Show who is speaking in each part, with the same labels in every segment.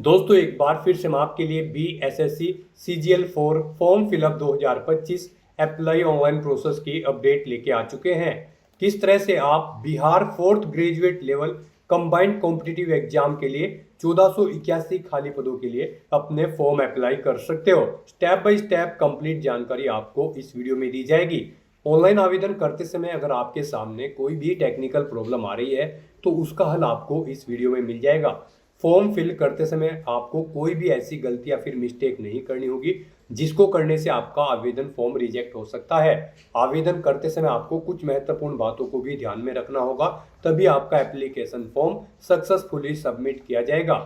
Speaker 1: दोस्तों एक बार फिर से हम आपके लिए BSSC CGL 4 form fill up 2025 apply online process की अपडेट लेके आ चुके हैं। किस तरह से आप Bihar 4th graduate level combined competitive exam के लिए 1481 खाली पदों के लिए अपने फॉर्म अप्लाई कर सकते हो। स्टेप बाय स्टेप कंप्लीट जानकारी आपको इस वीडियो में दी जाएगी। ऑनलाइन आवेदन करते समय अगर आपके सामने कोई भी टेक्निकल प्रॉब्लम आ रही है तो उसका हल आपको इस वीडियो में मिल जाएगा। फॉर्म फिल करते समय आपको कोई भी ऐसी गलती या फिर मिस्टेक नहीं करनी होगी जिसको करने से आपका आवेदन फॉर्म रिजेक्ट हो सकता है। आवेदन करते समय आपको कुछ महत्वपूर्ण बातों को भी ध्यान में रखना होगा, तभी आपका एप्लीकेशन फॉर्म सक्सेसफुली सबमिट किया जाएगा।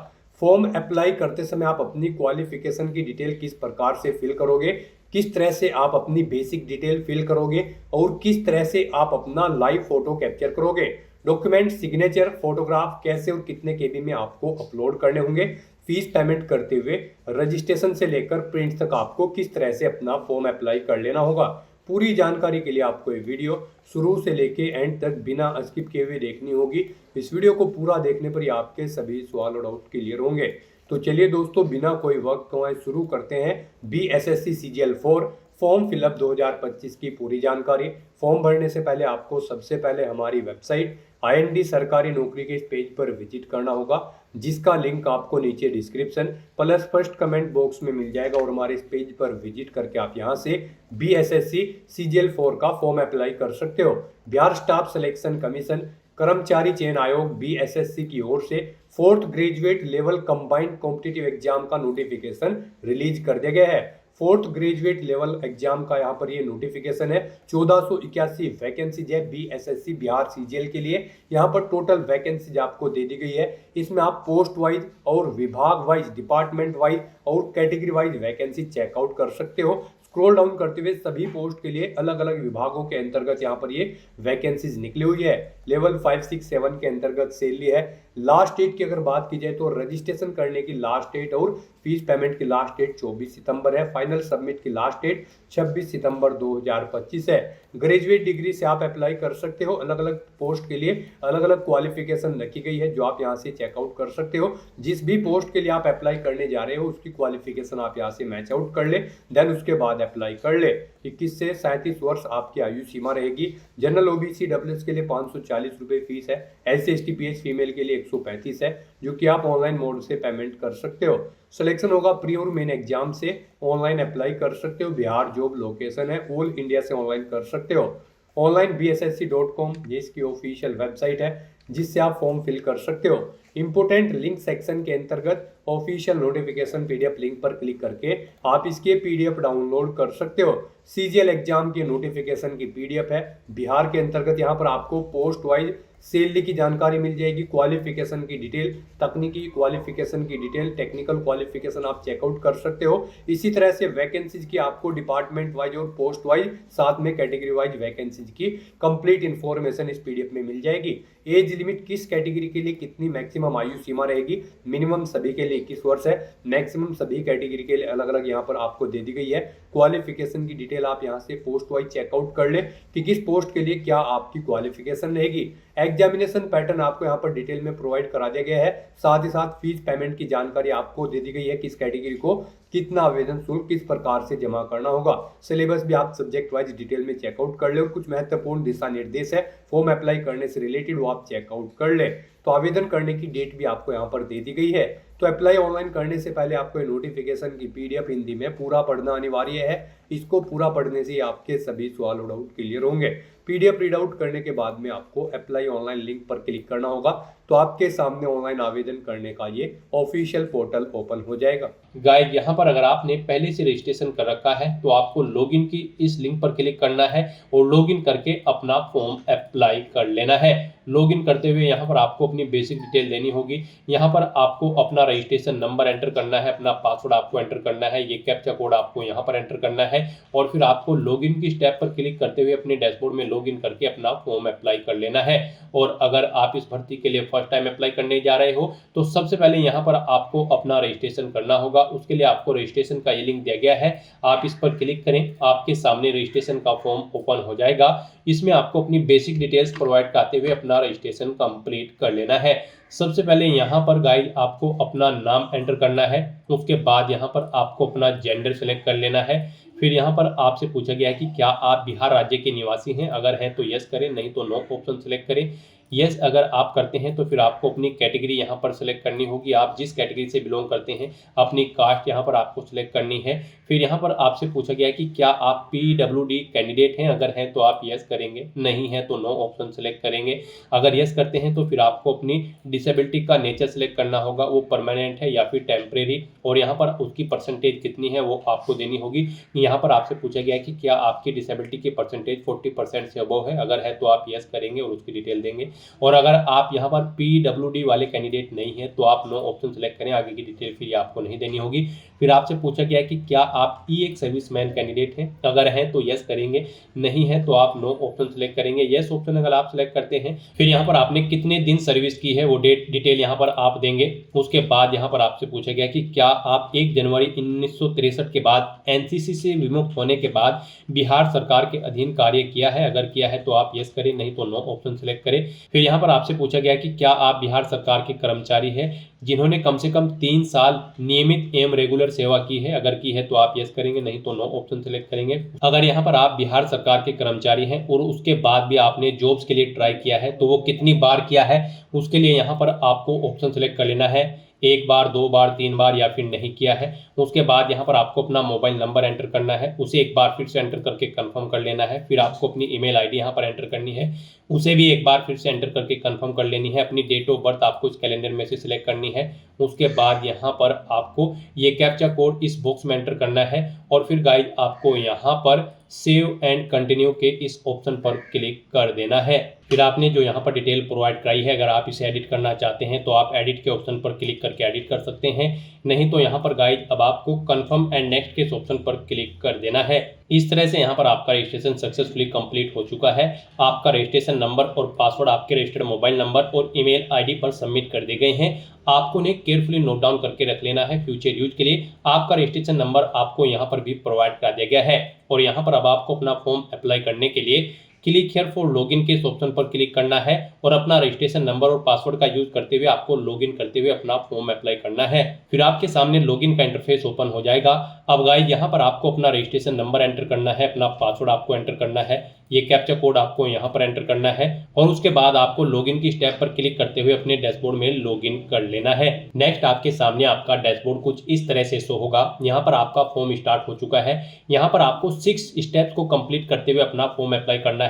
Speaker 1: फॉर्म अप्लाई करते समय आप अपनी क्वालिफिकेशन की डिटेल किस प्रकार से फिल करोगे, किस तरह से आप अपनी बेसिक डिटेल फिल करोगे और किस तरह से आप अपना लाइव फोटो कैप्चर करोगे, डॉक्यूमेंट सिग्नेचर फोटोग्राफ कैसे और कितने केबी में आपको अपलोड करने होंगे, फीस पेमेंट करते हुए रजिस्ट्रेशन से लेकर प्रिंट तक आपको किस तरह से अपना फॉर्म अप्लाई कर लेना होगा। पूरी जानकारी के लिए आपको ये वीडियो शुरू से लेके एंड तक बिना स्किप किए हुए देखनी होगी। इस वीडियो को पूरा देखने पर ही आपके सभी सवाल और डाउट क्लियर होंगे। तो चलिए दोस्तों बिना कोई वक्त गंवाए शुरू करते हैं BSSC CGL 4 फॉर्म फिलअप 2025 की पूरी जानकारी। फॉर्म भरने से पहले आपको सबसे पहले हमारी वेबसाइट IND सरकारी नौकरी के इस पेज पर विजिट करना होगा, जिसका लिंक आपको नीचे description plus first comment box में मिल जाएगा। और हमारे इस पेज पर विजिट करके आप यहां से BSSC CGL 4 का फॉर्म अप्लाई कर सकते हो। बिहार स्टाफ सिलेक्शन कमीशन कर्मचारी चयन आयोग BSSC की ओर से 4th graduate level combined competitive exam का नोटिफिकेशन रिलीज कर दिया गया है। 4th ग्रेजुएट लेवल एग्जाम का यहाँ पर ये नोटिफिकेशन है। 1481 वैकेंसीज है BSSC बिहार CGL के लिए। यहाँ पर टोटल वैकेंसीज आपको दे दी गई है। इसमें आप पोस्ट वाइज और विभाग वाइज, डिपार्टमेंट वाइज और कैटेगरी वाइज वैकेंसी चेकआउट कर सकते हो। स्क्रॉल डाउन करते हुए सभी पोस्ट के लिए अलग अलग विभागों के अंतर्गत यहाँ पर ये वैकेंसीज निकली हुई है। लेवल 5, 6, 7 के अंतर्गत सैलरी है। लास्ट डेट की अगर बात की जाए तो रजिस्ट्रेशन करने की लास्ट डेट और फीस पेमेंट की लास्ट डेट 24 सितंबर है। फाइनल सबमिट की लास्ट डेट 26 सितंबर 2025 है। ग्रेजुएट डिग्री से आप अप्लाई कर सकते हो। अलग अलग पोस्ट के लिए अलग अलग क्वालिफिकेशन रखी गई है जो आप यहाँ से चेकआउट कर सकते हो। जिस भी पोस्ट के लिए आप अप्लाई करने जा रहे हो उसकी क्वालिफिकेशन आप यहाँ से मैच आउट कर ले, देन उसके बाद अप्लाई कर ले। 21 से 37 वर्ष आपकी आयु सीमा रहेगी। जनरल OBC WS के लिए 540 रुपये फीस है। SC ST PH फीमेल के लिए 135 है, जो कि आप ऑनलाइन मोड से पेमेंट कर सकते हो। सिलेक्शन होगा प्री और मेन एग्जाम से। ऑनलाइन अप्लाई कर सकते हो। बिहार जॉब लोकेशन है, ऑल इंडिया से ऑनलाइन कर सकते हो। ऑनलाइन bssc.com ये इसकी ऑफिशियल वेबसाइट है जिससे आप फॉर्म फिल कर सकते हो। इंपोर्टेंट लिंक सेक्शन के अंतर्गत ऑफिशियल नोटिफिकेशन PDF लिंक पर क्लिक करके आप इसके PDF डाउनलोड कर सकते हो। CGL एग्जाम की नोटिफिकेशन की PDF है। बिहार के अंतर्गत यहाँ पर आपको पोस्ट वाइज सैलरी की जानकारी मिल जाएगी, क्वालिफिकेशन की डिटेल, तकनीकी क्वालिफिकेशन की डिटेल, टेक्निकल क्वालिफिकेशन आप चेकआउट कर सकते हो। इसी तरह से वैकेंसीज की आपको डिपार्टमेंट वाइज और पोस्ट वाइज, साथ में कैटेगरी वाइज वैकेंसीज की कंप्लीट इंफॉर्मेशन इस PDF में मिल जाएगी। एज लिमिट किस कैटेगरी के लिए कितनी मैक्सिमम आयु सीमा रहेगी, मिनिमम सभी के लिए 21 वर्ष है, मैक्सिमम सभी कैटेगरी के लिए अलग अलग यहाँ पर आपको दे दी गई है। क्वालिफिकेशन की डिटेल आप यहाँ से पोस्ट वाइज चेकआउट कर ले कि किस पोस्ट के लिए क्या आपकी क्वालिफिकेशन रहेगी। एग्जामिनेशन पैटर्न आपको यहाँ पर डिटेल में प्रोवाइड करा दिया गया है। साथ ही साथ फीस पेमेंट की जानकारी आपको दे दी गई है, किस कैटेगरी को कितना आवेदन शुल्क किस प्रकार से जमा करना होगा। सिलेबस भी आप सब्जेक्ट वाइज डिटेल में चेकआउट कर ले और कुछ महत्वपूर्ण दिशा निर्देश है फॉर्म अप्लाई करने से रिलेटेड वो आप चेकआउट कर ले। तो आवेदन करने की डेट भी आपको यहाँ पर दे दी गई है। तो अप्लाई ऑनलाइन करने से पहले आपको नोटिफिकेशन की PDF हिंदी में पूरा पढ़ना अनिवार्य है। इसको पूरा पढ़ने से आपके सभी सवाल और डाउट क्लियर होंगे। PDF रीड आउट करने के बाद में आपको अप्लाई ऑनलाइन लिंक पर क्लिक करना होगा, तो आपके सामने ऑनलाइन आवेदन करने का ये ऑफिशियल पोर्टल ओपन हो जाएगा।
Speaker 2: गाइस यहाँ पर अगर आपने पहले से रजिस्ट्रेशन कर रखा है तो आपको लॉगिन की इस लिंक पर क्लिक करना है और लॉगिन करके अपना फॉर्म अप्लाई कर लेना है। लॉगिन करते हुए यहाँ पर आपको अपनी बेसिक डिटेल देनी होगी। यहाँ पर आपको अपना रजिस्ट्रेशन नंबर एंटर करना है, अपना पासवर्ड आपको एंटर करना है, ये कैप्चा कोड आपको यहाँ पर एंटर करना है और फिर आपको लॉगिन की स्टेप पर क्लिक करते हुए अपने डैशबोर्ड में लॉगिन करके अपना फॉर्म अप्लाई कर लेना है। और अगर आप इस भर्ती के लिए फर्स्ट टाइम अप्लाई करने जा रहे हो तो सबसे पहले यहाँ पर आपको अपना रजिस्ट्रेशन करना होगा। उसके लिए आपको रजिस्ट्रेशन का ये लिंक दिया गया है, आप इस पर क्लिक करें, आपके सामने रजिस्ट्रेशन का फॉर्म ओपन हो जाएगा। इसमें आपको अपनी बेसिक डिटेल्स प्रोवाइड करते हुए अपना रजिस्ट्रेशन कंप्लीट कर लेना है। सबसे पहले यहाँ पर गाइस आपको अपना नाम एंटर करना है, उसके बाद यहाँ पर आपको अपना जेंडर सेलेक्ट कर लेना है। फिर यहाँ पर आपसे पूछा गया है कि क्या आप बिहार राज्य के निवासी हैं, अगर हैं तो यस करें, नहीं तो नो ऑप्शन सेलेक्ट करें। यस अगर आप करते हैं तो फिर आपको अपनी कैटेगरी यहाँ पर सेलेक्ट करनी होगी, आप जिस कैटेगरी से बिलोंग करते हैं अपनी कास्ट यहाँ पर आपको सेलेक्ट करनी है। फिर यहाँ पर आपसे पूछा गया है कि क्या आप PWD कैंडिडेट हैं, अगर हैं तो आप यस करेंगे, नहीं है तो नो ऑप्शन सेलेक्ट करेंगे। अगर यस करते हैं तो फिर आपको अपनी डिसेबिलिटी का नेचर सेलेक्ट करना होगा, वो परमानेंट है या फिर टेम्परेरी, और यहाँ पर उसकी परसेंटेज कितनी है वो आपको देनी होगी। यहाँ पर आपसे पूछा गया है कि क्या आपकी डिसेबिलिटी की परसेंटेज 40% से अबव है, अगर है तो आप यस करेंगे और उसकी डिटेल देंगे। और अगर आप यहाँ पर PWD वाले कैंडिडेट नहीं है तो आप नो ऑप्शन सेलेक्ट करें, आगे की डिटेल फिर आपको नहीं देनी होगी। फिर आपसे पूछा गया है कि क्या आप एक सर्विसमैन कैंडिडेट हैं, अगर हैं तो यस करेंगे, नहीं है तो आप नो ऑप्शन सेलेक्ट करेंगे। यस ऑप्शन अगर आप सेलेक्ट करते हैं फिर यहाँ पर आपने कितने दिन सर्विस की है वो डिटेल यहाँ पर आप देंगे। उसके बाद यहाँ पर आपसे पूछा गया कि क्या आप 1 जनवरी 1963 के बाद NCC से विमुक्त होने के बाद बिहार सरकार के अधीन कार्य किया है, अगर किया है तो आप यस करें, नहीं तो नो ऑप्शन सेलेक्ट करें। फिर यहाँ पर आपसे पूछा गया कि क्या आप बिहार सरकार के कर्मचारी हैं जिन्होंने कम से कम 3 साल नियमित एवं रेगुलर सेवा की है, अगर की है तो आप यस करेंगे, नहीं तो नो ऑप्शन सेलेक्ट करेंगे। अगर यहाँ पर आप बिहार सरकार के कर्मचारी हैं और उसके बाद भी आपने जॉब्स के लिए ट्राई किया है तो वो कितनी बार किया है, उसके लिए यहाँ पर आपको ऑप्शन सेलेक्ट कर लेना है, 1 बार, 2 बार, 3 बार या फिर नहीं किया है। उसके बाद यहाँ पर आपको अपना मोबाइल नंबर एंटर करना है, उसे एक बार फिर से एंटर करके कंफर्म कर लेना है। फिर आपको अपनी ईमेल आईडी यहाँ पर एंटर करनी है, उसे भी एक बार फिर से एंटर करके कंफर्म कर लेनी है। अपनी डेट ऑफ बर्थ आपको इस कैलेंडर में से सिलेक्ट करनी है। उसके बाद यहाँ पर आपको ये कैप्चा कोड इस बॉक्स में एंटर करना है और फिर गाइस आपको यहाँ पर सेव एंड कंटिन्यू के इस ऑप्शन पर क्लिक कर देना है। फिर आपने जो यहाँ पर डिटेल प्रोवाइड कराई है, अगर आप इसे एडिट करना चाहते हैं तो आप एडिट के ऑप्शन पर क्लिक करके एडिट कर सकते हैं, नहीं तो यहाँ पर गाइस अब आपको कंफर्म एंड नेक्स्ट के ऑप्शन पर क्लिक कर देना है। इस तरह से यहाँ पर आपका रजिस्ट्रेशन सक्सेसफुली कंप्लीट हो चुका है। आपका रजिस्ट्रेशन नंबर और पासवर्ड आपके रजिस्टर्ड मोबाइल नंबर और ईमेल आईडी पर सबमिट कर दिए गए हैं। आपको उन्हें केयरफुली नोट डाउन करके रख लेना है फ्यूचर यूज के लिए। आपका रजिस्ट्रेशन नंबर आपको यहाँ पर भी प्रोवाइड करा दिया गया है और यहाँ पर अब आपको अपना फॉर्म अप्लाई करने के लिए क्लिक हियर फॉर लॉगिन के इस ऑप्शन पर क्लिक करना है और अपना रजिस्ट्रेशन नंबर और पासवर्ड का यूज करते हुए आपको लॉगिन करते हुए अपना फॉर्म अप्लाई करना है। फिर आपके सामने लॉगिन का इंटरफेस ओपन हो जाएगा। अब गाइस यहाँ पर आपको अपना रजिस्ट्रेशन नंबर एंटर करना है, अपना पासवर्ड आपको एंटर करना है, ये कैप्चा कोड आपको यहाँ पर एंटर करना है और उसके बाद आपको लॉगिन की स्टेप पर क्लिक करते हुए अपने डैशबोर्ड में लॉगिन कर लेना है। नेक्स्ट आपके सामने आपका डैशबोर्ड कुछ इस तरह से शो होगा। यहाँ पर आपका फॉर्म स्टार्ट हो चुका है। यहाँ पर आपको 6 स्टेप्स को कंप्लीट करते हुए अपना फॉर्म अप्लाई करना है।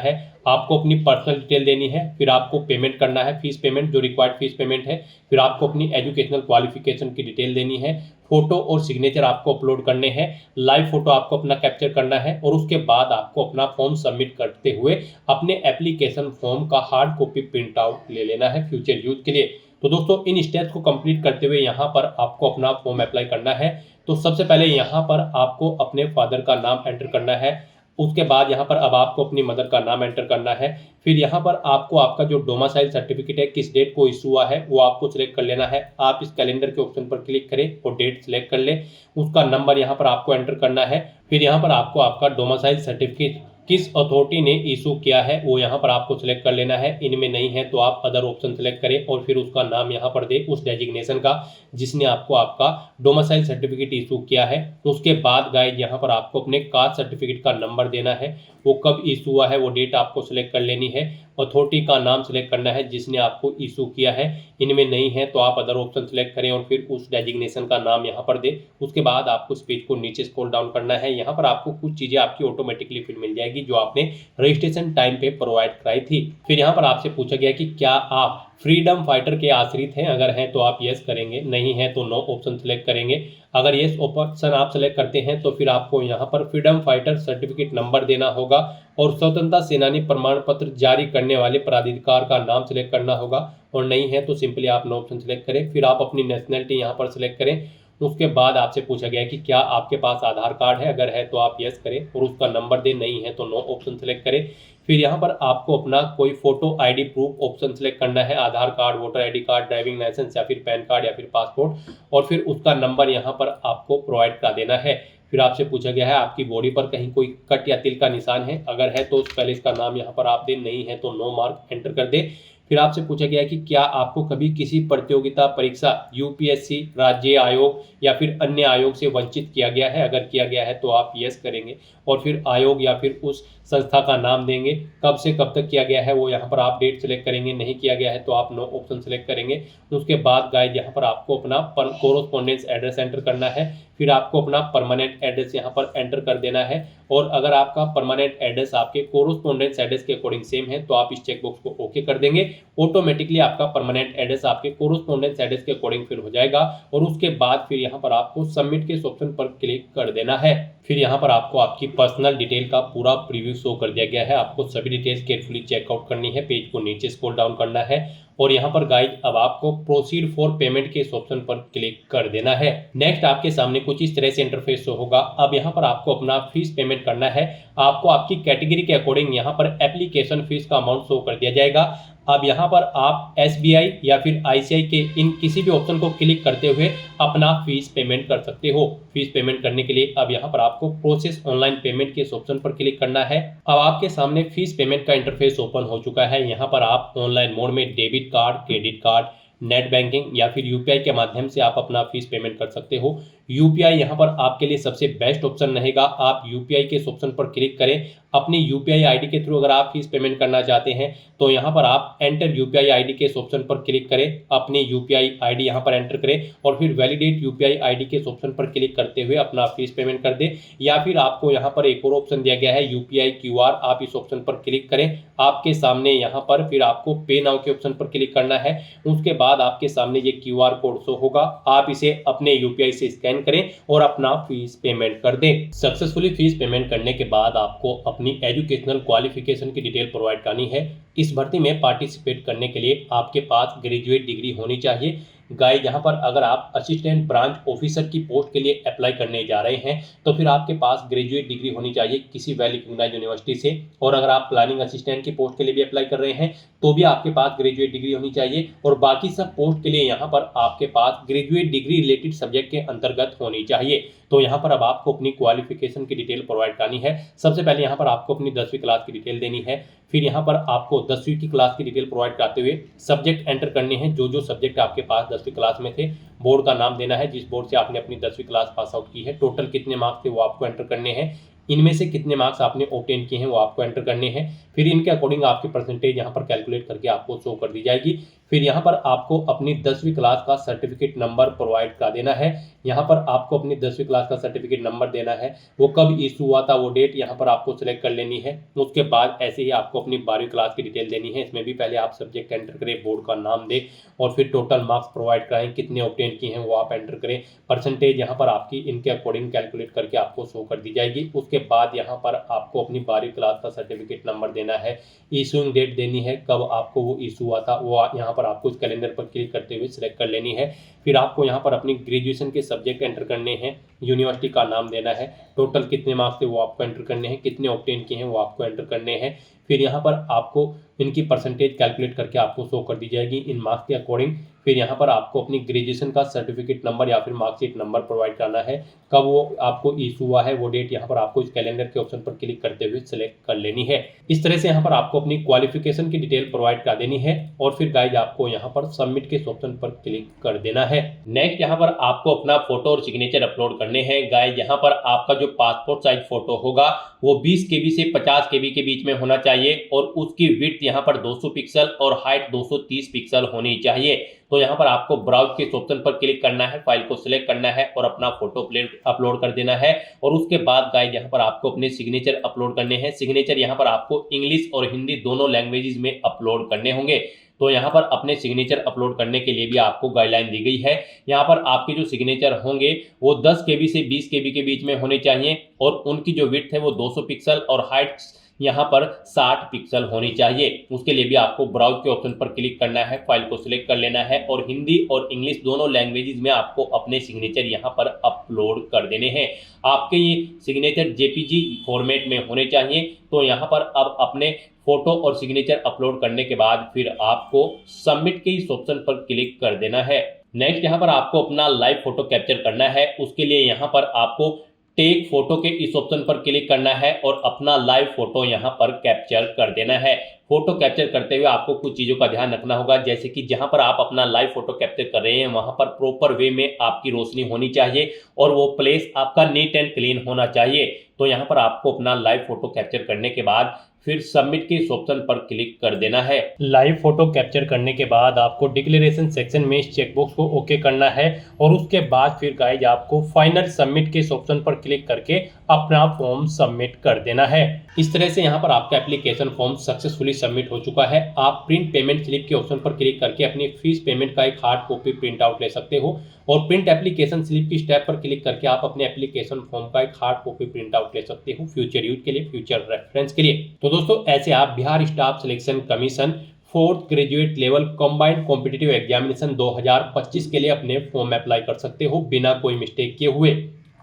Speaker 2: आपको अपनी पर्सनल डिटेल देनी है, फिर आपको पेमेंट करना है, फीस पेमेंट जो रिक्वायर्ड फीस पेमेंट है, फिर आपको अपनी एजुकेशनल क्वालिफिकेशन की डिटेल देनी है, फोटो और सिग्नेचर आपको अपलोड करने हैं, लाइव फोटो आपको अपना कैप्चर करना है और उसके बाद आपको अपना फॉर्म सबमिट करते हुए अपने एप्लीकेशन फॉर्म का हार्ड कॉपी प्रिंट आउट ले लेना है फ्यूचर यूज के लिए। तो दोस्तों इन स्टेप्स को कंप्लीट करते हुए यहाँ पर आपको अपना फॉर्म अप्लाई करना है। तो सबसे पहले यहाँ पर आपको अपने फादर का नाम एंटर करना है, उसके बाद यहाँ पर अब आपको अपनी मदर का नाम एंटर करना है। फिर यहाँ पर आपको आपका जो डोमिसाइल सर्टिफिकेट है किस डेट को इशू हुआ है वो आपको सिलेक्ट कर लेना है। आप इस कैलेंडर के ऑप्शन पर क्लिक करें और डेट सिलेक्ट कर ले, उसका नंबर यहाँ पर आपको एंटर करना है। फिर यहाँ पर आपको आपका डोमिसाइल सर्टिफिकेट किस अथॉरिटी ने इशू किया है वो यहाँ पर आपको सिलेक्ट कर लेना है। इनमें नहीं है तो आप अदर ऑप्शन सिलेक्ट करें और फिर उसका नाम यहाँ पर दे उस डेजिग्नेशन का जिसने आपको आपका डोमिसाइल सर्टिफिकेट इशू किया है। उसके बाद गाइस यहाँ पर आपको अपने कास्ट सर्टिफिकेट का नंबर देना है, वो कब इशू हुआ है वो डेट आपको सिलेक्ट कर लेनी है, अथॉरिटी का नाम सिलेक्ट करना है जिसने आपको इशू किया है। इनमें नहीं है तो आप अदर ऑप्शन सिलेक्ट करें और फिर उस डेजिग्नेशन का नाम यहाँ पर दे। उसके बाद आपको इस पेज को नीचे स्क्रॉल डाउन करना है। यहाँ पर आपको कुछ चीज़ें आपकी ऑटोमेटिकली फिल मिल जाएगी जो आपने रजिस्ट्रेशन टाइम पे प्रोवाइड कराई थी। फिर यहाँ पर आपसे पूछा गया कि क्या आप फ्रीडम फाइटर के आश्रित हैं, अगर हैं तो आप यस करेंगे, नहीं है तो नो ऑप्शन सिलेक्ट करेंगे। अगर यस ऑप्शन आप सेलेक्ट करते हैं तो फिर आपको यहाँ पर फ्रीडम फाइटर सर्टिफिकेट नंबर देना होगा और स्वतंत्रता सेनानी प्रमाण पत्र जारी करने वाले प्राधिकार का नाम सिलेक्ट करना होगा और नहीं है तो सिंपली आप नो ऑप्शन सिलेक्ट करें। फिर आप अपनी नेशनलिटी यहाँ पर सिलेक्ट करें। उसके बाद आपसे पूछा गया है कि क्या आपके पास आधार कार्ड है, अगर है तो आप यस करें और उसका नंबर दें, नहीं है तो नो ऑप्शन सेलेक्ट करें। फिर यहाँ पर आपको अपना कोई photo ID proof option select करना है, Aadhaar card, voter ID card, driving licence या फिर पैन कार्ड या फिर पासपोर्ट, और फिर उसका नंबर यहाँ पर आपको प्रोवाइड करा देना है। फिर आपसे पूछा गया है आपकी बॉडी पर कहीं कोई कट या तिल का निशान है, अगर है तो पहले इसका नाम यहाँ पर आप दें, नहीं है तो नो मार्क एंटर कर दे। फिर आपसे पूछा गया है कि क्या आपको कभी किसी प्रतियोगिता परीक्षा यूपीएससी, राज्य आयोग या फिर अन्य आयोग से वंचित किया गया है, अगर किया गया है तो आप यस करेंगे और फिर आयोग या फिर उस संस्था का नाम देंगे, कब से कब तक किया गया है वो यहाँ पर आप डेट सेलेक्ट करेंगे, नहीं किया गया है तो आप नो ऑप्शन सेलेक्ट करेंगे। उसके बाद गाइज यहाँ पर आपको अपना कोरोस्पोंडेंस एड्रेस एंटर करना है, फिर आपको अपना परमानेंट एड्रेस यहाँ पर एंटर कर देना है, और अगर आपका परमानेंट एड्रेस आपके कोरोस्पोंडेंस एड्रेस के अकॉर्डिंग सेम है तो आप इस चेकबॉक्स को ओके कर देंगे। ऑटोमेटिकली आपका परमानेंट एड्रेस आपके कोरोस्पोंडेंस एड्रेस के अकॉर्डिंग फिर हो जाएगा, और उसके बाद फिर यहाँ पर आपको सबमिट के ऑप्शन पर क्लिक कर देना है। फिर यहाँ पर आपको आपकी पर्सनल डिटेल का पूरा प्रीव्यू शो कर दिया गया है, आपको सभी डिटेल्स केयरफुली चेकआउट करनी है, पेज को नीचे स्क्रॉल डाउन करना है, और यहाँ पर गाइज अब आपको प्रोसीड फॉर पेमेंट के इस ऑप्शन पर क्लिक कर देना है। नेक्स्ट आपके सामने कुछ इस तरह से इंटरफेस शो होगा। अब यहाँ पर आपको अपना फीस पेमेंट करना है, आपको आपकी कैटेगरी के अकॉर्डिंग यहाँ पर एप्लीकेशन फीस का अमाउंट शो कर दिया जाएगा। अब यहाँ पर आप SBI या फिर ICICI के इन किसी भी ऑप्शन को क्लिक करते हुए अपना फीस पेमेंट कर सकते हो। फीस पेमेंट करने के लिए अब यहाँ पर आपको प्रोसेस ऑनलाइन पेमेंट के इस ऑप्शन पर क्लिक करना है। अब आपके सामने फीस पेमेंट का इंटरफेस ओपन हो चुका है। यहाँ पर आप ऑनलाइन मोड में debit card, credit card, net banking या फिर UPI के माध्यम से आप अपना फीस पेमेंट कर सकते हो। UPI यहाँ पर आपके लिए सबसे बेस्ट ऑप्शन रहेगा। आप UPI के इस ऑप्शन पर क्लिक करें, अपनी UPI ID के थ्रू अगर आप फीस पेमेंट करना चाहते हैं तो यहाँ पर आप एंटर UPI ID के इस ऑप्शन पर क्लिक करें, अपनी UPI ID यहाँ पर एंटर करें और फिर वैलिडेट UPI ID के इस ऑप्शन पर क्लिक करते हुए अपना फीस पेमेंट कर दें। या फिर आपको यहाँ पर एक और ऑप्शन दिया गया है UPI QR, आप इस ऑप्शन पर क्लिक करें, आपके सामने यहाँ पर फिर आपको पे नाउ के ऑप्शन पर क्लिक करना है। उसके बाद आपके सामने ये QR कोड शो होगा, आप इसे अपने UPI से स्कैन करें और अपना फीस पेमेंट कर दें। सक्सेसफुली फीस पेमेंट करने के बाद आपको अपनी एजुकेशनल क्वालिफिकेशन की डिटेल प्रोवाइड करनी है। इस भर्ती में पार्टिसिपेट करने के लिए आपके पास ग्रेजुएट डिग्री होनी चाहिए। गाइस यहाँ पर अगर आप असिस्टेंट ब्रांच ऑफिसर की पोस्ट के लिए अप्लाई करने जा रहे हैं तो फिर आपके पास ग्रेजुएट डिग्री होनी चाहिए किसी वेल रिकॉग्नाइज्ड यूनिवर्सिटी से, और अगर आप प्लानिंग असिस्टेंट की पोस्ट के लिए भी अप्लाई कर रहे हैं तो भी आपके पास ग्रेजुएट डिग्री होनी चाहिए, और बाकी सब पोस्ट के लिए यहाँ पर आपके पास ग्रेजुएट डिग्री रिलेटेड सब्जेक्ट के अंतर्गत होनी चाहिए। तो यहाँ पर अब आपको अपनी क्वालिफिकेशन की डिटेल प्रोवाइड करनी है। सबसे पहले यहाँ पर आपको अपनी 10वीं क्लास की डिटेल देनी है, फिर यहाँ पर आपको 10वीं की क्लास की डिटेल प्रोवाइड करते हुए सब्जेक्ट एंटर करने हैं, जो सब्जेक्ट आपके पास 10वीं क्लास में थे, बोर्ड का नाम देना है जिस बोर्ड से आपने अपनी 10वीं क्लास पास आउट की है, टोटल कितने मार्क्स थे वो आपको एंटर करने हैं, इनमें से कितने मार्क्स आपने ऑब्टेन किए हैं वो आपको एंटर करने हैं। फिर इनके अकॉर्डिंग आपकी परसेंटेज यहाँ पर कैलकुलेट करके आपको शो कर दी जाएगी। फिर यहाँ पर आपको अपनी 10वीं क्लास का सर्टिफिकेट नंबर प्रोवाइड कर देना है। यहाँ पर आपको अपनी 10वीं क्लास का सर्टिफिकेट नंबर देना है, वो कब इशू हुआ था वो डेट यहाँ पर आपको सिलेक्ट कर लेनी है। उसके बाद ऐसे ही आपको अपनी 12वीं क्लास की डिटेल देनी है, इसमें भी पहले आप सब्जेक्ट एंटर करें, बोर्ड का नाम दें और फिर टोटल मार्क्स प्रोवाइड कराएं, कितने ऑब्टेन किए हैं वो आप एंटर करें, परसेंटेज यहाँ पर आपकी इनके अकॉर्डिंग कैलकुलेट करके आपको शो कर दी जाएगी। उसके बाद यहाँ पर आपको अपनी 12वीं क्लास का सर्टिफिकेट नंबर देना है, इशूइंग डेट देनी है, कब आपको वो इशू हुआ था वो यहाँ पर आपको इस कैलेंडर पर क्लिक करते हुए सिलेक्ट कर लेनी है। फिर आपको यहाँ पर अपनी ग्रेजुएशन के सब्जेक्ट एंटर करने हैं, यूनिवर्सिटी का नाम देना है, टोटल कितने मार्क्स थे वो आपको एंटर करने हैं, कितने ऑब्टेन किए हैं वो आपको एंटर करने हैं। फिर यहाँ पर आपको इनकी परसेंटेज कैलकुलेट करके आपको शो कर दी जाएगी इन मार्क्स के अकॉर्डिंग। फिर यहाँ पर आपको अपनी ग्रेजुएशन का सर्टिफिकेट नंबर या फिर मार्कशीट नंबर प्रोवाइड करना है, कब वो आपको इशू हुआ है वो डेट यहाँ पर आपको इस कैलेंडर के ऑप्शन पर क्लिक करते हुए सिलेक्ट कर लेनी है। इस तरह से यहाँ पर आपको अपनी क्वालिफिकेशन की डिटेल प्रोवाइड कर देनी है और फिर गाइज आपको यहाँ पर सबमिट के ऑप्शन पर क्लिक कर देना है। नेक्स्ट यहाँ पर आपको अपना फोटो और सिग्नेचर अपलोड करने हैं। गाइज यहाँ पर आपका जो पासपोर्ट साइज फोटो होगा वो 20 KB से 50 KB के बीच में होना चाहिए और उसकी विड्थ यहाँ पर 200 पिक्सल और हाइट 230 पिक्सल होनी चाहिए। तो यहाँ पर आपको ब्राउज के ऑप्शन पर क्लिक करना है, फाइल को सिलेक्ट करना है और अपना फोटो अपलोड कर देना है। और उसके बाद गाइज यहाँ पर आपको अपने सिग्नेचर अपलोड करने हैं। सिग्नेचर यहाँ पर आपको इंग्लिश और हिंदी दोनों लैंग्वेजेस में अपलोड करने होंगे। तो यहाँ पर अपने सिग्नेचर अपलोड करने के लिए भी आपको गाइडलाइन दी गई है। यहाँ पर आपके जो सिग्नेचर होंगे वो 10 KB से 20 KB के बीच में होने चाहिए और उनकी जो विड्थ है वो 200 पिक्सल और हाइट यहाँ पर 60 पिक्सल होनी चाहिए। उसके लिए भी आपको ब्राउज के ऑप्शन पर क्लिक करना है, फाइल को सिलेक्ट कर लेना है और हिंदी और इंग्लिश दोनों लैंग्वेजेस में आपको अपने सिग्नेचर यहाँ पर अपलोड कर देने हैं। आपके ये सिग्नेचर जेपीजी फॉर्मेट में होने चाहिए। तो यहाँ पर अब अपने फोटो और सिग्नेचर अपलोड करने के बाद फिर आपको सबमिट के इस ऑप्शन पर क्लिक कर देना है। नेक्स्ट यहाँ पर आपको अपना लाइव फोटो कैप्चर करना है। उसके लिए यहाँ पर आपको टेक फोटो के इस ऑप्शन पर क्लिक करना है और अपना लाइव फोटो यहाँ पर कैप्चर कर देना है। फोटो कैप्चर करते हुए आपको कुछ चीज़ों का ध्यान रखना होगा, जैसे कि जहाँ पर आप अपना लाइव फोटो कैप्चर कर रहे हैं वहाँ पर प्रॉपर वे में आपकी रोशनी होनी चाहिए और वो प्लेस आपका नीट एंड क्लीन होना चाहिए। तो यहाँ पर आपको अपना लाइव फोटो कैप्चर करने के बाद फिर सबमिट के इस ऑप्शन पर क्लिक कर देना है। लाइव फोटो कैप्चर करने के बाद आपको डिक्लेरेशन सेक्शन में इस चेकबॉक्स को ओके करना है और उसके बाद फिर गाइज आपको फाइनल सबमिट के इस ऑप्शन पर क्लिक करके अपना फॉर्म सबमिट कर देना है। इस तरह से यहाँ पर आपका एप्लीकेशन फॉर्म सक्सेसफुली सबमिट हो चुका है। आप प्रिंट पेमेंट स्लिप के ऑप्शन पर क्लिक करके अपनी फीस पेमेंट का एक हार्ड कॉपी प्रिंट आउट ले सकते हो और प्रिंट एप्लीकेशन स्लिप की स्टेप पर क्लिक करके आप अपने एप्लीकेशन फॉर्म का एक हार्ड कॉपी प्रिंट आउट ले सकते हो फ्यूचर यूज के लिए, फ्यूचर रेफरेंस के लिए। तो दोस्तों ऐसे आप Bihar staff selection commission 4th graduate level combined competitive examination 2025 के लिए अपने फॉर्म अप्लाई कर सकते हो बिना कोई मिस्टेक किए हुए।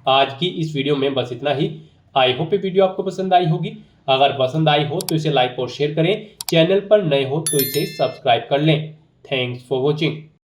Speaker 2: आज की इस वीडियो में बस इतना ही। आई होप ये वीडियो आपको पसंद आई होगी। अगर पसंद आई हो तो इसे लाइक और शेयर करें। चैनल पर नए हो तो इसे सब्सक्राइब कर लें। Thanks for watching.